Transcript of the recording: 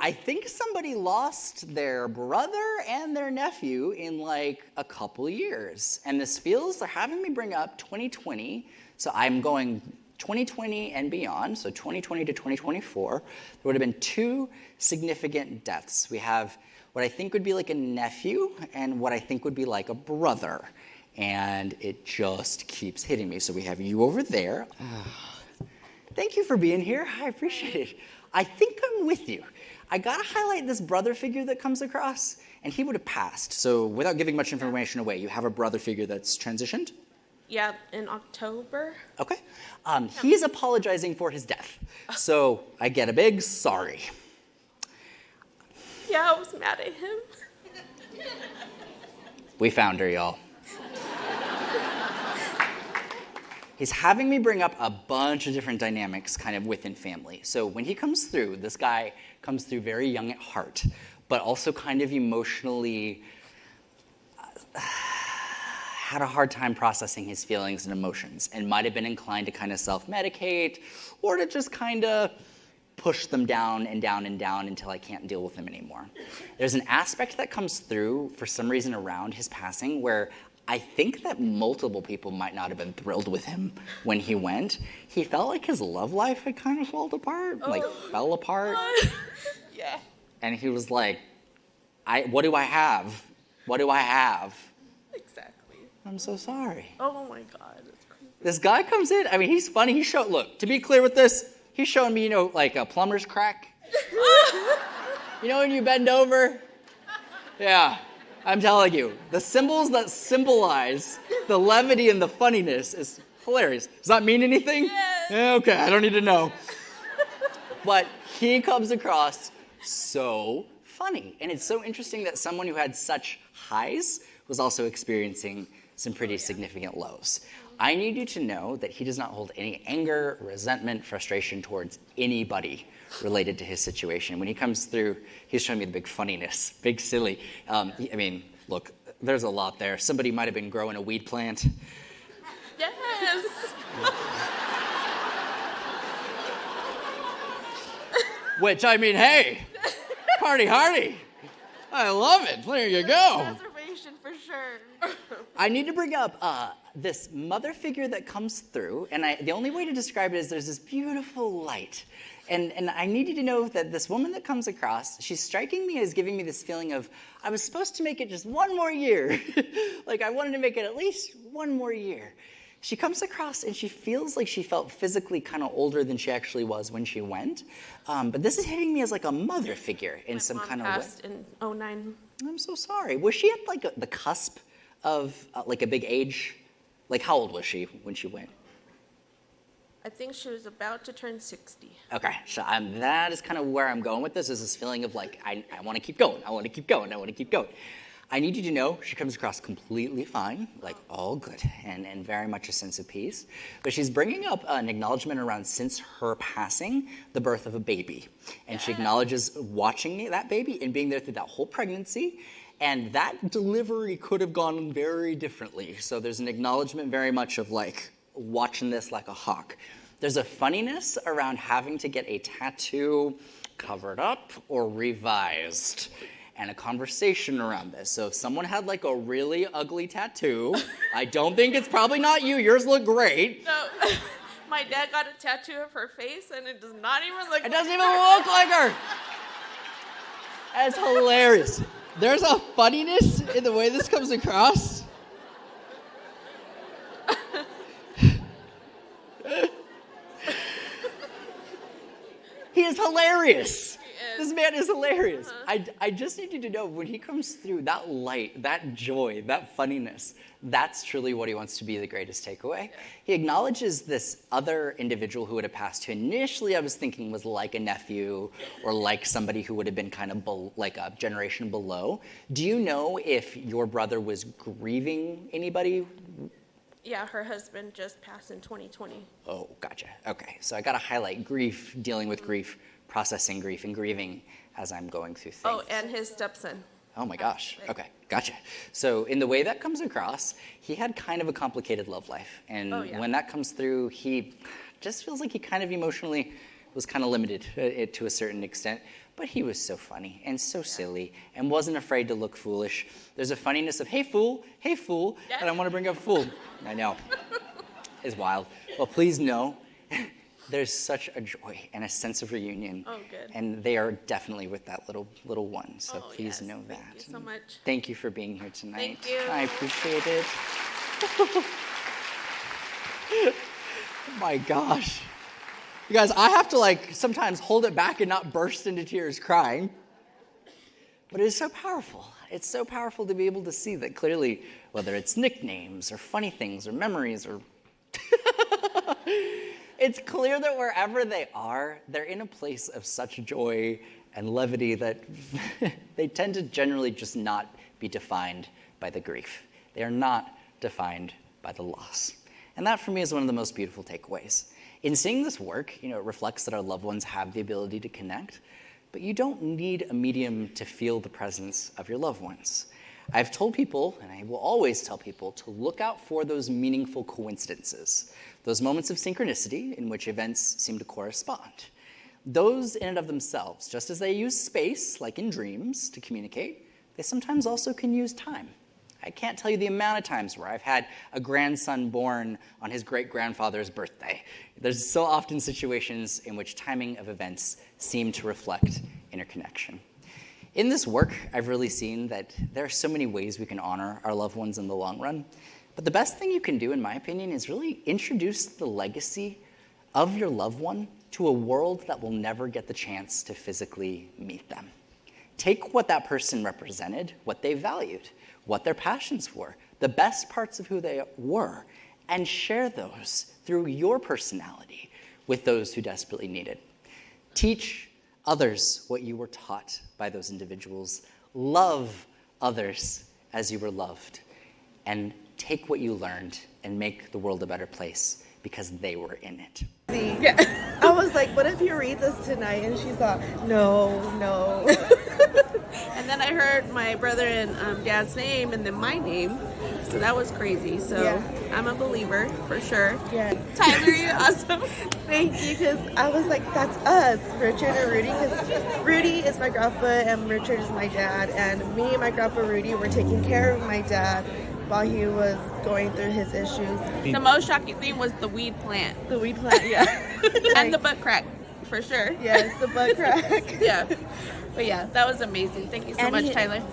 I think somebody lost their brother and their nephew in like a couple years. And this feels, they're having me bring up 2020. So I'm going 2020 and beyond, so 2020 to 2024. There would have been 2 significant deaths. We have what I think would be like a nephew and what I think would be like a brother. And it just keeps hitting me. So we have you over there. Thank you for being here. I appreciate it. I think I'm with you. I gotta highlight this brother figure that comes across, and he would have passed. So without giving much information away, you have a brother figure that's transitioned? Yeah, in October. Okay. He's apologizing for his death. So I get a big sorry. Yeah, I was mad at him. We found her, y'all. He's having me bring up a bunch of different dynamics kind of within family. So when he comes through, this guy comes through very young at heart, but also kind of emotionally had a hard time processing his feelings and emotions and might have been inclined to kind of self-medicate or to just kind of push them down and down and down until I can't deal with them anymore. There's an aspect that comes through for some reason around his passing where I think that multiple people might not have been thrilled with him when he went. He felt like his love life had kind of fallen apart, fell apart. Yeah. And he was like, what do I have? What do I have? Exactly. I'm so sorry. Oh my God, that's crazy. This guy comes in, I mean, he's funny. Look, to be clear with this, he's showing me, like a plumber's crack. You know when you bend over? Yeah. I'm telling you, the symbols that symbolize the levity and the funniness is hilarious. Does that mean anything? Yes. Okay, I don't need to know. But he comes across so funny. And it's so interesting that someone who had such highs was also experiencing some pretty significant lows. I need you to know that he does not hold any anger, resentment, frustration towards anybody related to his situation. When he comes through, he's showing me the big funniness, big silly. Look, there's a lot there. Somebody might have been growing a weed plant. Yes. Which, hey, party hardy. I love it. There you go. Reservation for sure. I need to bring up this mother figure that comes through, and the only way to describe it is there's this beautiful light. And I need you to know that this woman that comes across, she's striking me as giving me this feeling of, I was supposed to make it just one more year. Like I wanted to make it at least one more year. She comes across and she feels like she felt physically kind of older than she actually was when she went. But this is hitting me as like a mother figure in some kind of way. My mom passed in 2009. I'm so sorry. Was she at like the cusp of like a big age? Like how old was she when she went? I think she was about to turn 60. Okay, so that is kind of where I'm going with this, is this feeling of like, I want to keep going, I want to keep going, I want to keep going. I need you to know she comes across completely fine, like all good, and very much a sense of peace. But she's bringing up an acknowledgement around, since her passing, the birth of a baby. And she acknowledges watching that baby and being there through that whole pregnancy. And that delivery could have gone very differently. So there's an acknowledgement very much of like, watching this like a hawk. There's a funniness around having to get a tattoo covered up or revised, and a conversation around this. So if someone had like a really ugly tattoo, I don't think it's probably not you. Yours look great. No, my dad got a tattoo of her face, and it does not even look. It doesn't even look like her. That's hilarious. There's a funniness in the way this comes across. He is hilarious. This man is hilarious. I just need you to know, when he comes through, that light, that joy, that funniness, that's truly what he wants to be the greatest takeaway. He acknowledges this other individual who would have passed, who initially I was thinking was like a nephew or like somebody who would have been kind of like a generation below. Do you know if your brother was grieving anybody? Yeah, her husband just passed in 2020. Oh, gotcha. Okay, so I got to highlight grief, dealing with grief, processing grief, and grieving as I'm going through things. Oh, and his stepson. Oh my gosh. Okay, gotcha. So in the way that comes across, he had kind of a complicated love life. And when that comes through, he just feels like he kind of emotionally was kind of limited to a certain extent. But he was so funny and so silly and wasn't afraid to look foolish. There's a funniness of, hey, fool, that I want to bring up fool. I know. It's wild. Well, please know, there's such a joy and a sense of reunion. Oh, good. And they are definitely with that little one. So please know that. Thank you so much. Thank you for being here tonight. Thank you. I appreciate it. Oh my gosh. You guys, I have to sometimes hold it back and not burst into tears crying. But it is so powerful. It's so powerful to be able to see that clearly, whether it's nicknames or funny things or memories or it's clear that wherever they are, they're in a place of such joy and levity that they tend to generally just not be defined by the grief. They are not defined by the loss. And that for me is one of the most beautiful takeaways. In seeing this work, it reflects that our loved ones have the ability to connect, but you don't need a medium to feel the presence of your loved ones. I've told people, and I will always tell people, to look out for those meaningful coincidences, those moments of synchronicity in which events seem to correspond. Those in and of themselves, just as they use space, like in dreams, to communicate, they sometimes also can use time. I can't tell you the amount of times where I've had a grandson born on his great-grandfather's birthday. There's so often situations in which timing of events seem to reflect interconnection. In this work, I've really seen that there are so many ways we can honor our loved ones in the long run. But the best thing you can do, in my opinion, is really introduce the legacy of your loved one to a world that will never get the chance to physically meet them. Take what that person represented, what they valued, what their passions were, the best parts of who they were, and share those through your personality with those who desperately need it. Teach others what you were taught by those individuals. Love others as you were loved. And take what you learned and make the world a better place because they were in it. Yeah. I was like, what if he reads us tonight? And she's like, no. And then I heard my brother and dad's name and then my name. So that was crazy. So Yeah. I'm a believer for sure. Yeah. Tyler, you're awesome. Thank you, because I was like, that's us, Richard and Rudy, because Rudy is my grandpa and Richard is my dad, and me and my grandpa Rudy were taking care of my dad while he was going through his issues. The most shocking thing was the weed plant. The weed plant, yeah. And the butt crack, for sure. Yes, the butt crack. Yeah. But yeah, that was amazing. Thank you so much, Tyler.